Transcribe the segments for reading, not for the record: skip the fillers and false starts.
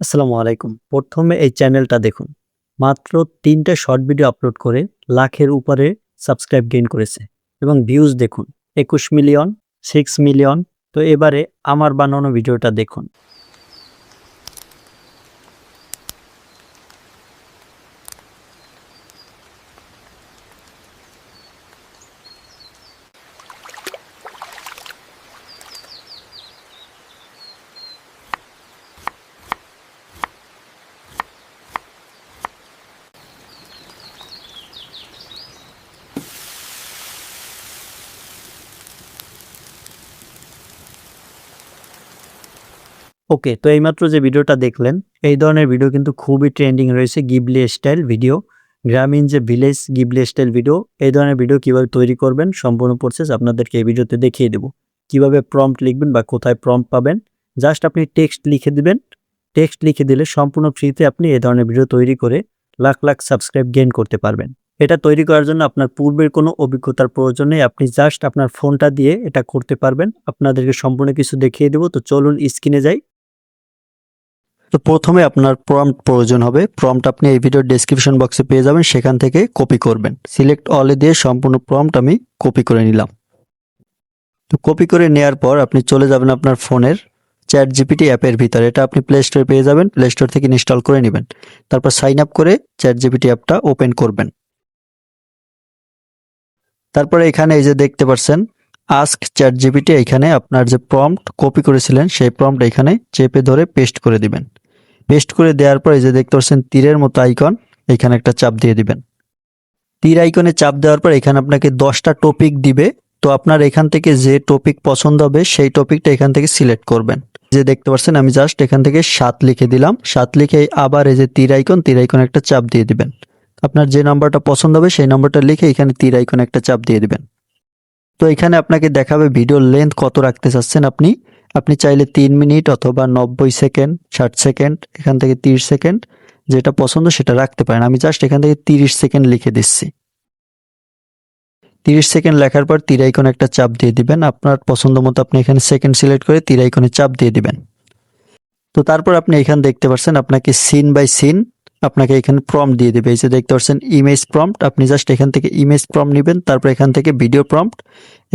আসসালামু আলাইকুম। প্রথমে এই চ্যানেলটা দেখুন। মাত্র ৩টা শর্ট ভিডিও আপলোড করে লাখের উপরে সাবস্ক্রাইব গেইন করেছে এবং ভিউজ দেখুন ২১ মিলিয়ন, 6 মিলিয়ন। তো এবারে আমার বানানো ভিডিওটা দেখুন। ওকে, তো এইমাত্র যে ভিডিওটা দেখলেন, এই ধরনের ভিডিও কিন্তু খুবই ট্রেন্ডিং রয়েছে। গিবলি স্টাইল ভিডিও, গ্রামীণ যে ভিলেজ গিবলি স্টাইল ভিডিও, এই ধরনের ভিডিও কিভাবে তৈরি করবেন সম্পূর্ণ প্রসেস আপনাদেরকে এই ভিডিওতে দেখিয়ে দেব। কিভাবে প্রম্পট লিখবেন বা কোথায় প্রম্পট পাবেন, জাস্ট আপনি টেক্সট লিখে দিবেন। টেক্সট লিখে দিলে সম্পূর্ণ ফ্রিতে আপনি এই ধরনের ভিডিও তৈরি করে লাখ লাখ সাবস্ক্রাইব গেইন করতে পারবেন। এটা তৈরি করার জন্য আপনার পূর্বের কোনো অভিজ্ঞতার প্রয়োজন নেই। আপনি জাস্ট আপনার ফোনটা দিয়ে এটা করতে পারবেন। আপনাদেরকে সম্পূর্ণ কিছু দেখিয়ে দেব। তো চলুন স্ক্রিনে যাই। তো প্রথমে আপনার প্রম্পট প্রয়োজন হবে। প্রম্পট আপনি এই ভিডিওর ডেসক্রিপশন বক্সে পেয়ে যাবেন, সেখান থেকে কপি করবেন। সিলেক্ট অলে দিয়ে সম্পূর্ণ প্রম্পট আমি কপি করে নিলাম। তো কপি করে নেওয়ার পর আপনি চলে যাবেন আপনার ফোনের চ্যাটজিপিটি অ্যাপের ভিতরে। এটা আপনি প্লে স্টোরে পেয়ে যাবেন, প্লে স্টোর থেকে ইনস্টল করে নেবেন। তারপর সাইন আপ করে চ্যাটজিপিটি অ্যাপটা ওপেন করবেন। তারপরে এখানে এই যে দেখতে পাচ্ছেন আস্ক চ্যাটজিপিটি, এখানে আপনার যে প্রম্পট কপি করেছিলেন সেই প্রম্পট এখানে চেপে ধরে পেস্ট করে দিবেন। পেস্ট করে দেওয়ার পর এই যে দেখতে পাচ্ছেন তীরের মতো আইকন, এখানে একটা চাপ দিয়ে দিবেন। তীর আইকনে চাপ দেওয়ার পর এখানে আপনাকে 10টা টপিক দিবে। তো আপনার এখান থেকে যে টপিক পছন্দ হবে সেই টপিকটা এখান থেকে সিলেক্ট করবেন। যে দেখতে পাচ্ছেন আমি জাস্ট এখান থেকে 7 লিখে দিলাম। 7 লিখে আবার এই যে তীর আইকন একটা চাপ দিয়ে দিবেন। আপনার যে নাম্বারটা পছন্দ হবে সেই নাম্বারটা লিখে এখানে তীর আইকনে একটা চাপ দিয়ে দিবেন। তো এখানে আপনাকে দেখাবে ভিডিওর লেন্থ কত রাখতে চাচ্ছেন আপনি। আপনি চাইলে 3 মিনিট অথবা 90 সেকেন্ড, 60 সেকেন্ড, এখান থেকে 30 সেকেন্ড, যেটা পছন্দ সেটা রাখতে পারেন। আমি জাস্ট এখান থেকে 30 সেকেন্ড লিখে দিচ্ছি। 30 সেকেন্ড লেখার পর তীর আইকনে একটা চাপ দিয়ে দিবেন। আপনার পছন্দ মতো আপনি এখানে সেকেন্ড সিলেক্ট করে তীর আইকনে চাপ দিয়ে দিবেন। তো তারপর আপনি এখানে দেখতে পাচ্ছেন আপনাকে সিন বাই সিন আপনাকে এখানে প্রম্পট দিয়ে দিবে। এই যে দেখতে পাচ্ছেন ইমেজ প্রম্পট, আপনি জাস্ট এখান থেকে ইমেজ প্রম্পট নেবেন। তারপর এখান থেকে ভিডিও প্রম্পট,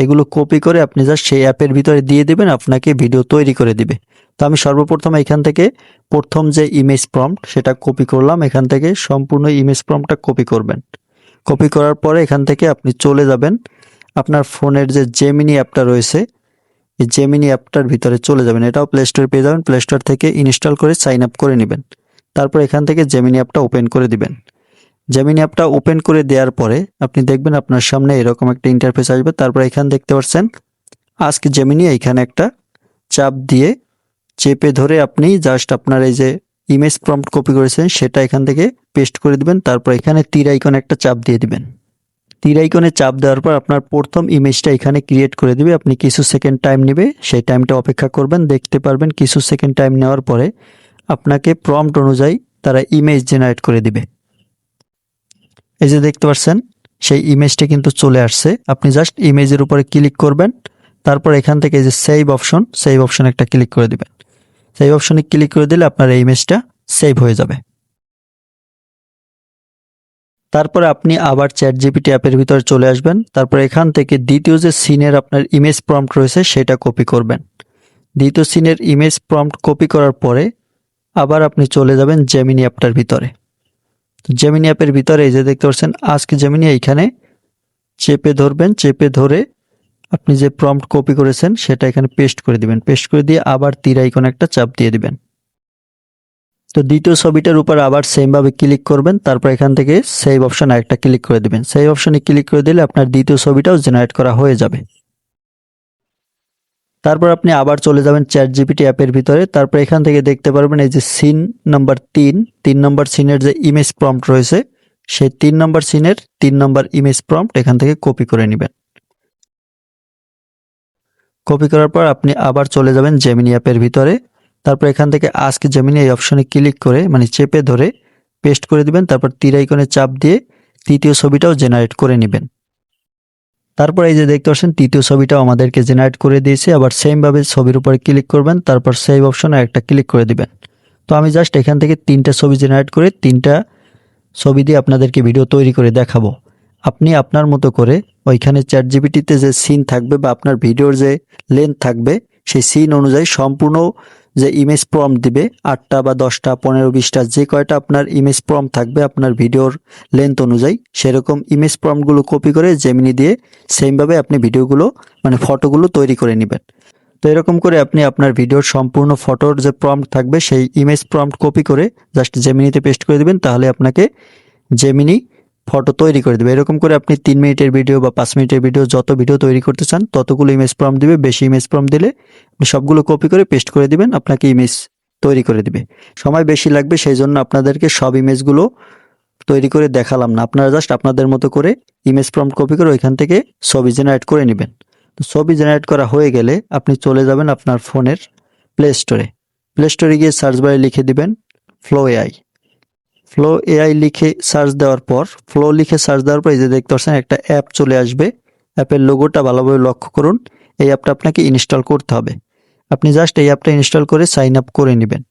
এগুলো কপি করে আপনি জাস্ট সেই অ্যাপের ভিতরে দিয়ে দিবেন, আপনাকে ভিডিও তৈরি করে দিবে। তো আমি সর্বপ্রথম এখান থেকে প্রথম যে ইমেজ প্রম্পট সেটা কপি করলাম। এখান থেকে সম্পূর্ণ ইমেজ প্রম্পটটা কপি করবেন। কপি করার পরে এখান থেকে আপনি চলে যাবেন আপনার ফোনের যে জেমিনি অ্যাপটা রয়েছে, এই জেমিনি অ্যাপটার ভিতরে চলে যাবেন। এটাও প্লে স্টোরে পেয়ে যাবেন, প্লে স্টোর থেকে ইনস্টল করে সাইন আপ করে নেবেন। তারপর এখান থেকে জেমিনি অ্যাপটা ওপেন করে দিবেন। জেমিনি অ্যাপটা ওপেন করে দেওয়ার পরে আপনি দেখবেন আপনার সামনে এরকম একটা ইন্টারফেস আসবে। তারপর এখানে দেখতে পাচ্ছেন আস্ক জেমিনি, এখানে একটা চাপ দিয়ে চেপে ধরে আপনি জাস্ট আপনার এই যে ইমেজ প্রম্পট কপি করেছেন সেটা এখান থেকে পেস্ট করে দিবেন। তারপর এখানে তীর আইকনে একটা চাপ দিয়ে দিবেন। তীর আইকনে চাপ দেওয়ার পর আপনার প্রথম ইমেজটা এখানে ক্রিয়েট করে দিবে। আপনি কিছু সেকেন্ড টাইম নেবে, সেই টাইমটা অপেক্ষা করবেন। দেখতে পারবেন কিছু সেকেন্ড টাইম নেওয়ার পরে আপনাকে প্রম্পট অনুযায়ী তারা ইমেজ জেনারেট করে দিবে। এই যে দেখতে পাচ্ছেন সেই ইমেজটা কিন্তু চলে আসছে। আপনি জাস্ট ইমেজের উপরে ক্লিক করবেন। তারপর এখান থেকে এই যে সেভ অপশন একটা ক্লিক করে দিবেন। সেভ অপশনে ক্লিক করে দিলে আপনার এই ইমেজটা সেভ হয়ে যাবে। তারপরে আপনি আবার চ্যাটজিপিটি অ্যাপের ভিতরে চলে আসবেন। তারপর এখান থেকে দ্বিতীয় যে সিনের আপনার ইমেজ প্রম্পট রয়েছে সেটা কপি করবেন। দ্বিতীয় সিনের ইমেজ প্রম্পট কপি করার পরে আবার আপনি চলে যাবেন জেমিনি অ্যাপটার ভিতরে। জেমিনি অ্যাপের ভিতরে এই যে দেখতে পাচ্ছেন আস্ক জেমিনি, এইখানে চেপে ধরবেন। চেপে ধরে আপনি যে প্রম্পট কপি করেছেন সেটা এখানে পেস্ট করে দিবেন। পেস্ট করে দিয়ে আবার তীর আইকনে একটা চাপ দিয়ে দিবেন। তো দ্বিতীয় ছবিটার উপর আবার সেম ভাবে ক্লিক করবেন। তারপর এখান থেকে সেভ অপশন আরেকটা ক্লিক করে দিবেন। সেভ অপশনে ক্লিক করে দিলে আপনার দ্বিতীয় ছবিটাও জেনারেট করা হয়ে যাবে। তারপর আপনি আবার চলে যাবেন চ্যাটজিপিটি অ্যাপের ভিতরে। তারপর এখান থেকে দেখতে পারবেন এই যে সিন নাম্বার 3 নম্বর সিনের যে ইমেজ প্রম্পট রয়েছে সেই 3 নম্বর সিনের 3 নম্বর ইমেজ প্রম্পট এখান থেকে কপি করে নেবেন। কপি করার পর আপনি আবার চলে যাবেন জেমিনি অ্যাপের ভিতরে। তারপর এখান থেকে আস্ক জেমিনি এই অপশনে ক্লিক করে মানে চেপে ধরে পেস্ট করে দিবেন। তারপর তীর আইকনে চাপ দিয়ে তৃতীয় ছবিটাও জেনারেট করে নেবেন। তারপর এই যে দেখতে পাচ্ছেন তৃতীয় ছবিটাও আমাদেরকে জেনারেট করে দিয়েছে। আবার সেম ভাবে ছবির উপরে ক্লিক করবেন। তারপর সেভ অপশনে একটা ক্লিক করে দিবেন। তো আমি জাস্ট এখান থেকে 3টা ছবি জেনারেট করে 3টা ছবি দিয়ে আপনাদেরকে ভিডিও তৈরি করে দেখাবো। আপনি আপনার মতো করে ওইখানে চ্যাটজিপিটিতে যে সিন থাকবে বা আপনার ভিডিওর যে লেন্থ থাকবে সেই সিন অনুযায়ী সম্পূর্ণ যে ইমেজ প্রম্পট দিবে 8টা বা 10টা 15-20টা যে কয়টা আপনার ইমেজ প্রম্পট থাকবে আপনার ভিডিওর লেন্থ অনুযায়ী সেরকম ইমেজ প্রম্পটগুলো কপি করে জেমিনি দিয়ে সেমভাবে আপনি ভিডিওগুলো মানে ফটোগুলো তৈরি করে নেবেন। তো এরকম করে আপনি আপনার ভিডিওর সম্পূর্ণ ফটোর যে প্রম্পট থাকবে সেই ইমেজ প্রম্পট কপি করে জাস্ট জেমিনিতে পেস্ট করে দিবেন, তাহলে আপনাকে জেমিনি ফটো তৈরি করে দেবে। এরকম করে আপনি 3 মিনিটের ভিডিও বা 5 মিনিটের ভিডিও যত ভিডিও তৈরি করতে চান ততগুলো ইমেজ প্রম্পট দিবে। বেশি ইমেজ প্রম্পট দিলে আপনি সবগুলো কপি করে পেস্ট করে দিবেন, আপনাকে ইমেজ তৈরি করে দিবে। সময় বেশি লাগবে, সেই জন্য আপনাদেরকে সব ইমেজগুলো তৈরি করে দেখালাম না। আপনারা জাস্ট আপনাদের মতো করে ইমেজ প্রম্পট কপি করে ওইখান থেকে ছবি জেনারেট করে নেবেন। তো ছবি জেনারেট করা হয়ে গেলে আপনি চলে যাবেন আপনার ফোনের প্লে স্টোরে। প্লে স্টোরে গিয়ে সার্চ বারে লিখে দিবেন ফ্লো এআই। ফ্লো এআই লিখে সার্চ দেওয়ার পর এই যে দেখতে পাচ্ছেন একটা অ্যাপ চলে আসবে। অ্যাপের লোগোটা ভালোভাবে লক্ষ্য করুন। এই অ্যাপটা আপনাকে ইনস্টল করতে হবে। আপনি জাস্ট এই অ্যাপটা ইনস্টল করে সাইন আপ করে নেবেন।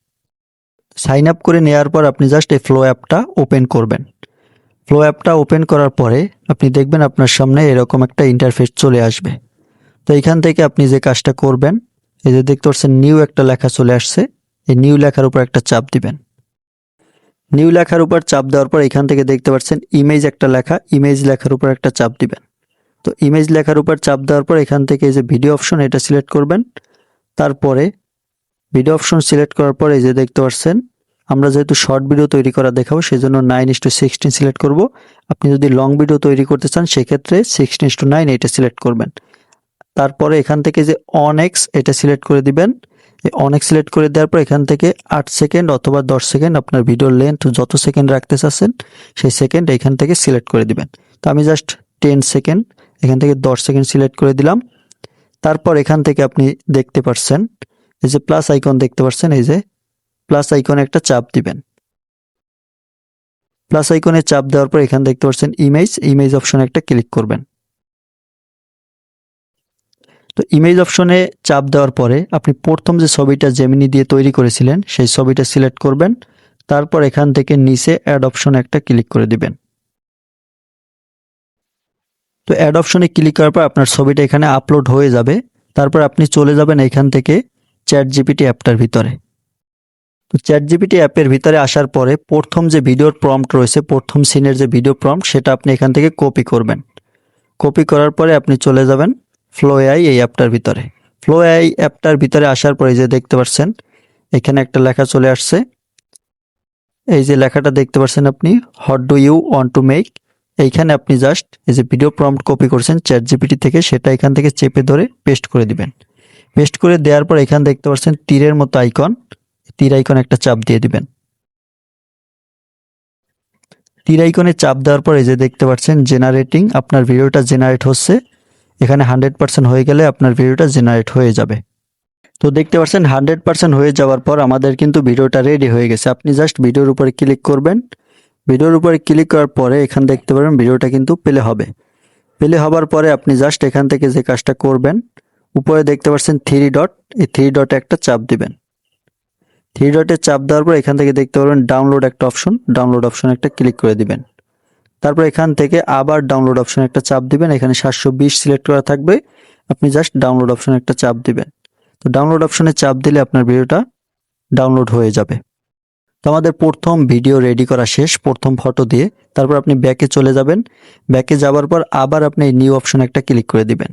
সাইন আপ করে নেওয়ার পর আপনি জাস্ট এই ফ্লো অ্যাপটা ওপেন করবেন। ফ্লো অ্যাপটা ওপেন করার পরে আপনি দেখবেন আপনার সামনে এরকম একটা ইন্টারফেস চলে আসবে। তো এখান থেকে আপনি যে কাজটা করবেন, এই যে দেখতে পাচ্ছেন নিউ একটা লেখা চলে আসছে, এই নিউ লেখার উপর একটা চাপ দিবেন। নিউ লেখার উপর চাপ দেওয়ার পর এখান থেকে দেখতে পাচ্ছেন ইমেজ একটা লেখা, ইমেজ লেখার উপর একটা চাপ দিবেন। তো ইমেজ লেখার উপর চাপ দেওয়ার পর এখান থেকে এই যে ভিডিও অপশন এটা সিলেক্ট করবেন। তারপরে ভিডিও অপশন সিলেক্ট করার পর এই যে দেখতে পাচ্ছেন আমরা যেহেতু শর্ট ভিডিও তৈরি করা দেখাবো সেজন্য 9:16 সিলেক্ট করব। আপনি যদি লং ভিডিও তৈরি করতে চান সেক্ষেত্রে 16:9 এটা সিলেক্ট করবেন। তারপরে এখান থেকে যে অন-এক্স এটা সিলেক্ট করে দিবেন। এই অন-এক্স সিলেক্ট করে দেওয়ার পর এখান থেকে 8 সেকেন্ড অথবা 10 সেকেন্ড আপনার ভিডিওর লেন্থ যত সেকেন্ড রাখতে চাচ্ছেন সেই সেকেন্ড এখান থেকে সিলেক্ট করে দিবেন। তো আমি জাস্ট 10 সেকেন্ড এখান থেকে 10 সেকেন্ড সিলেক্ট করে দিলাম। তারপর এখান থেকে আপনি দেখতে পাচ্ছেন এই যে প্লাস আইকন দেখতে পাচ্ছেন, এই যে প্লাস আইকনে একটা চাপ দিবেন। প্লাস আইকনে চাপ দেওয়ার পর এখানে দেখতে পাচ্ছেন ইমেজ অপশনে একটা ক্লিক করবেন। তো ইমেজ অপশনে চাপ দেওয়ার পরে আপনি প্রথম যে ছবিটা জেমিনি দিয়ে তৈরি করেছিলেন সেই ছবিটা সিলেক্ট করবেন। তারপর এখান থেকে নিচে অ্যাড অপশনে একটা ক্লিক করে দিবেন। তো অ্যাড অপশনে ক্লিক করার পর আপনার ছবিটা এখানে আপলোড হয়ে যাবে। তারপর আপনি চলে যাবেন এখান থেকে চ্যাটজিপিটি অ্যাপটার ভিতরে। তো চ্যাটজিপিটি অ্যাপের ভিতরে আসার পরে প্রথম যে ভিডিওর প্রম্পট রয়েছে, প্রথম সিনের যে ভিডিও প্রম্পট সেটা আপনি এখান থেকে কপি করবেন। কপি করার পরে আপনি চলে যাবেন ফ্লো এআই এই অ্যাপটার ভিতরে। ফ্লো এআই অ্যাপটার ভিতরে আসার পরে যে দেখতে পাচ্ছেন এখানে একটা লেখা চলে আসছে। এই যে লেখাটা দেখতে পাচ্ছেন আপনি, what do you want to make. এইখানে আপনি জাস্ট এই যে ভিডিও প্রম্পট কপি করছেন চ্যাটজিপিটি থেকে সেটা এখান থেকে চেপে ধরে পেস্ট করে দিবেন। পেস্ট করে দেওয়ার পর এখানে দেখতে পাচ্ছেন তীরের মতো আইকন, তীর আইকনে একটা চাপ দিয়ে দিবেন। তীর আইকনে চাপ দেওয়ার পর এই যে দেখতে পাচ্ছেন জেনারেটিং, আপনার ভিডিওটা জেনারেট হচ্ছে। এখানে 100% হয়ে গেলে আপনার ভিডিওটা জেনারেট হয়ে যাবে। তো দেখতে পাচ্ছেন 100% হয়ে যাওয়ার পর আমাদের কিন্তু ভিডিওটা রেডি হয়ে গেছে। আপনি জাস্ট ভিডিওর উপরে ক্লিক করবেন। ভিডিওর উপরে ক্লিক করার পরে এখানে দেখতে পারবেন ভিডিওটা কিন্তু প্লে হবে। প্লে হবার পরে আপনি জাস্ট এখান থেকে যে কাজটা করবেন, উপরে দেখতে পাচ্ছেন 3 ডট, এই 3 ডটে একটা চাপ দিবেন। 3 ডটে চাপ দেওয়ার পর এখান থেকে দেখতে পারবেন ডাউনলোড একটা অপশন, ডাউনলোড অপশনে একটা ক্লিক করে দিবেন। তারপর এখান থেকে আবার ডাউনলোড অপশনে একটা চাপ দিবেন। এখানে 720 সিলেক্ট করা থাকবে, আপনি জাস্ট ডাউনলোড অপশনে একটা চাপ দিবেন। তো ডাউনলোড অপশনে চাপ দিলে আপনার ভিডিওটা ডাউনলোড হয়ে যাবে। তো আমাদের প্রথম ভিডিও রেডি করা শেষ প্রথম ফটো দিয়ে। তারপর আপনি ব্যাকে চলে যাবেন। ব্যাকে যাওয়ার পর আবার আপনি নিউ অপশনে একটা ক্লিক করে দিবেন।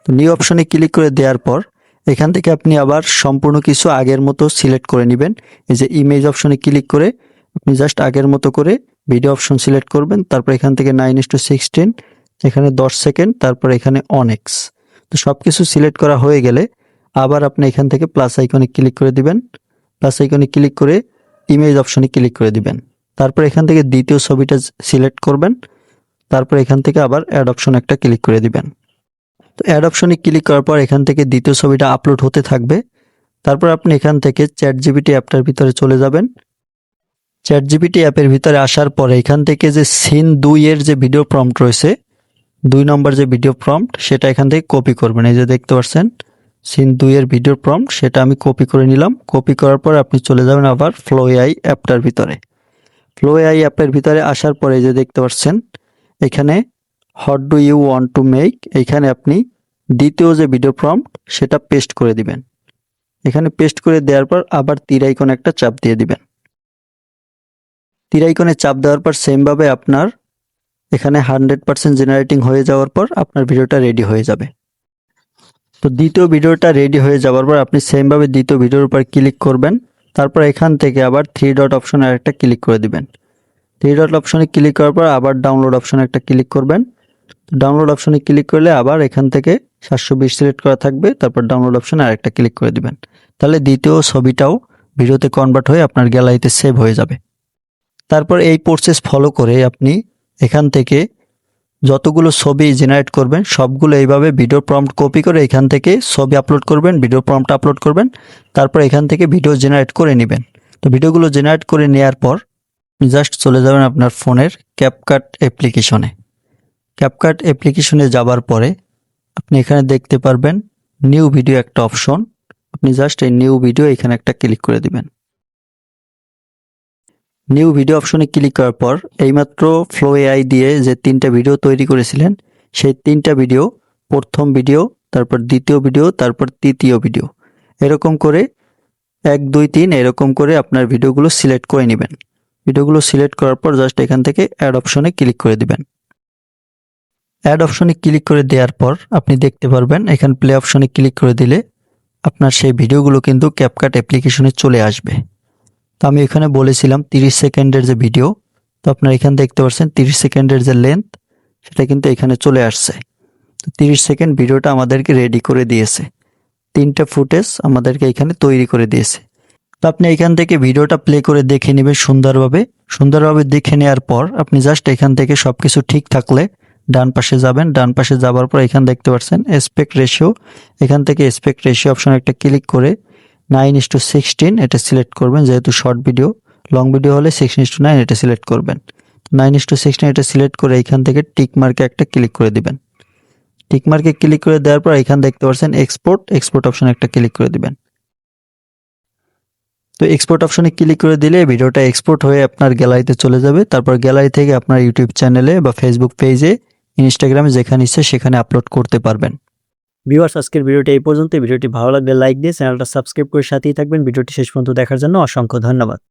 তো নিউ অপশনে ক্লিক করে দেওয়ার পর এখান থেকে আপনি আবার সম্পূর্ণ কিছু আগের মতো সিলেক্ট করে নেবেন। এই যে ইমেজ অপশনে ক্লিক করে আপনি জাস্ট আগের মতো করে ভিডিও অপশন সিলেক্ট করবেন। তারপর এখান থেকে 9:16, এখানে 10 সেকেন্ড, তারপর এখানে অন-এক্স। তো সব কিছু সিলেক্ট করা হয়ে গেলে আবার আপনি এখান থেকে প্লাস আইকনে ক্লিক করে দিবেন। প্লাস আইকনে ক্লিক করে ইমেজ অপশনে ক্লিক করে দিবেন। তারপর এখান থেকে দ্বিতীয় ছবিটা সিলেক্ট করবেন। তারপর এখান থেকে আবার অ্যাড অপশন একটা ক্লিক করে দিবেন। তো অ্যাড অপশনে ক্লিক করার পর এখান থেকে দ্বিতীয় ছবিটা আপলোড হতে থাকবে। তারপর আপনি এখান থেকে চ্যাটজিপিটি অ্যাপটার ভিতরে চলে যাবেন। চ্যাটজিপিটি অ্যাপের ভিতরে আসার পরে এখান থেকে যে সিন 2 এর যে ভিডিও প্রম্পট রয়েছে, 2 নম্বর যে ভিডিও প্রম্পট সেটা এখান থেকে কপি করবেন। এই যে দেখতে পাচ্ছেন সিন 2 এর ভিডিও প্রম্পট সেটা আমি কপি করে নিলাম। কপি করার পর আপনি চলে যাবেন আবার ফ্লো এআই অ্যাপটার ভিতরে। ফ্লো এআই অ্যাপের ভিতরে আসার পরে যে দেখতে পাচ্ছেন এখানে what do you want to make, এখানে আপনি দ্বিতীয় যে ভিডিও প্রম্পট সেটা পেস্ট করে দিবেন। এখানে পেস্ট করে দেওয়ার পর আবার তীর আইকনে একটা চাপ দিয়ে দিবেন। তীর আইকনে চাপ দেওয়ার পর সেমভাবে আপনার এখানে 100% জেনারেটিং হয়ে যাওয়ার পর আপনার ভিডিওটা রেডি হয়ে যাবে। তো দ্বিতীয় ভিডিওটা রেডি হয়ে যাওয়ার পর আপনি সেমভাবে দ্বিতীয় ভিডিওর উপর ক্লিক করবেন। তারপর এখান থেকে আবার 3 ডট অপশনে আরেকটা ক্লিক করে দিবেন। 3 ডট অপশনে ক্লিক করার পর আবার ডাউনলোড অপশনে একটা ক্লিক করবেন। ডাউনলোড অপশনে ক্লিক করলে আবার এখান থেকে 720 সিলেক্ট করা থাকবে, তারপর ডাউনলোড অপশনে আরেকটা ক্লিক করে দিবেন। তাহলে দ্বিতীয় ছবিটাও ভিডিওতে কনভার্ট হয়ে আপনার গ্যালারিতে সেভ হয়ে যাবে। তারপর এই প্রসেস ফলো করে আপনি এখান থেকে যতগুলো ছবি জেনারেট করবেন সবগুলো এইভাবে ভিডিও প্রম্পট কপি করে এখান থেকে ছবি আপলোড করবেন, ভিডিও প্রম্পট আপলোড করবেন, তারপর এখান থেকে ভিডিও জেনারেট করে নেবেন। তো ভিডিওগুলো জেনারেট করে নেওয়ার পর জাস্ট চলে যাবেন আপনার ফোনের ক্যাপকাট অ্যাপ্লিকেশনে। ক্যাপকাট অ্যাপ্লিকেশনে যাবার পরে আপনি এখানে দেখতে পারবেন নিউ ভিডিও একটা অপশন। আপনি জাস্ট এই নিউ ভিডিও এখানে একটা ক্লিক করে দিবেন। নিউ ভিডিও অপশনে ক্লিক করার পর এইমাত্র ফ্লো এআই দিয়ে যে 3টা ভিডিও তৈরি করেছিলেন সেই 3টা ভিডিও, প্রথম ভিডিও, তারপর দ্বিতীয় ভিডিও, তারপর তৃতীয় ভিডিও, এরকম করে 1 2 3 এরকম করে আপনার ভিডিওগুলো সিলেক্ট করে নেবেন। ভিডিওগুলো সিলেক্ট করার পর জাস্ট এখান থেকে অ্যাড অপশনে ক্লিক করে দিবেন। অ্যাড অপশনে ক্লিক করে দেওয়ার পর আপনি দেখতে পারবেন এখানে প্লে অপশনে ক্লিক করে দিলে আপনার সেই ভিডিওগুলো কিন্তু ক্যাপকাট অ্যাপ্লিকেশনে চলে আসবে। তো আমি এখানে বলেছিলাম 30 সেকেন্ডের যে ভিডিও, তো আপনারা এখানে দেখতে পাচ্ছেন 30 সেকেন্ডের যে লেন্থ সেটা কিন্তু এখানে চলে আসছে। তো 30 সেকেন্ড ভিডিওটা আমাদেরকে রেডি করে দিয়েছে, 3টা ফুটেজ আমাদেরকে এখানে তৈরি করে দিয়েছে। তো আপনি এখান থেকে ভিডিওটা প্লে করে দেখে নেবেন সুন্দরভাবে দেখে নেওয়ার পর আপনি জাস্ট এখান থেকে সবকিছু ঠিক থাকলে ডান পাশে যাবেন। ডান পাশে যাবার পর এখানে দেখতে পাচ্ছেন অ্যাসপেক্ট রেশিও, এখান থেকে অ্যাসপেক্ট রেশিও অপশনে একটা ক্লিক করে 9:16 এটা সিলেক্ট করবেন। যেহেতু শর্ট ভিডিও, লং ভিডিও হলে 6:9 এটা সিলেক্ট করবেন। 9:16 এটা সিলেক্ট করে এখান থেকে টিক মার্কে একটা ক্লিক করে দিবেন। টিক মার্কে ক্লিক করে দেওয়ার পর এখানে দেখতে পাচ্ছেন এক্সপোর্ট অপশনে একটা ক্লিক করে দিবেন। তো এক্সপোর্ট অপশনে ক্লিক করে দিলে ভিডিওটা এক্সপোর্ট হয়ে আপনার গ্যালারিতে চলে যাবে। তারপর গ্যালারি থেকে আপনার ইউটিউব চ্যানেলে বা ফেসবুক পেজে, ইনস্টাগ্রামে যেখানে ইচ্ছে সেখানে আপলোড করতে পারবেন। ভিউয়ার্স, আজকের ভিডিওটি এই পর্যন্ত। ভিডিওটি ভালো লাগলে লাইক দিয়ে চ্যানেলটা সাবস্ক্রাইব করে সাথেই থাকবেন। ভিডিওটি শেষ পর্যন্ত দেখার জন্য অসংখ্য ধন্যবাদ।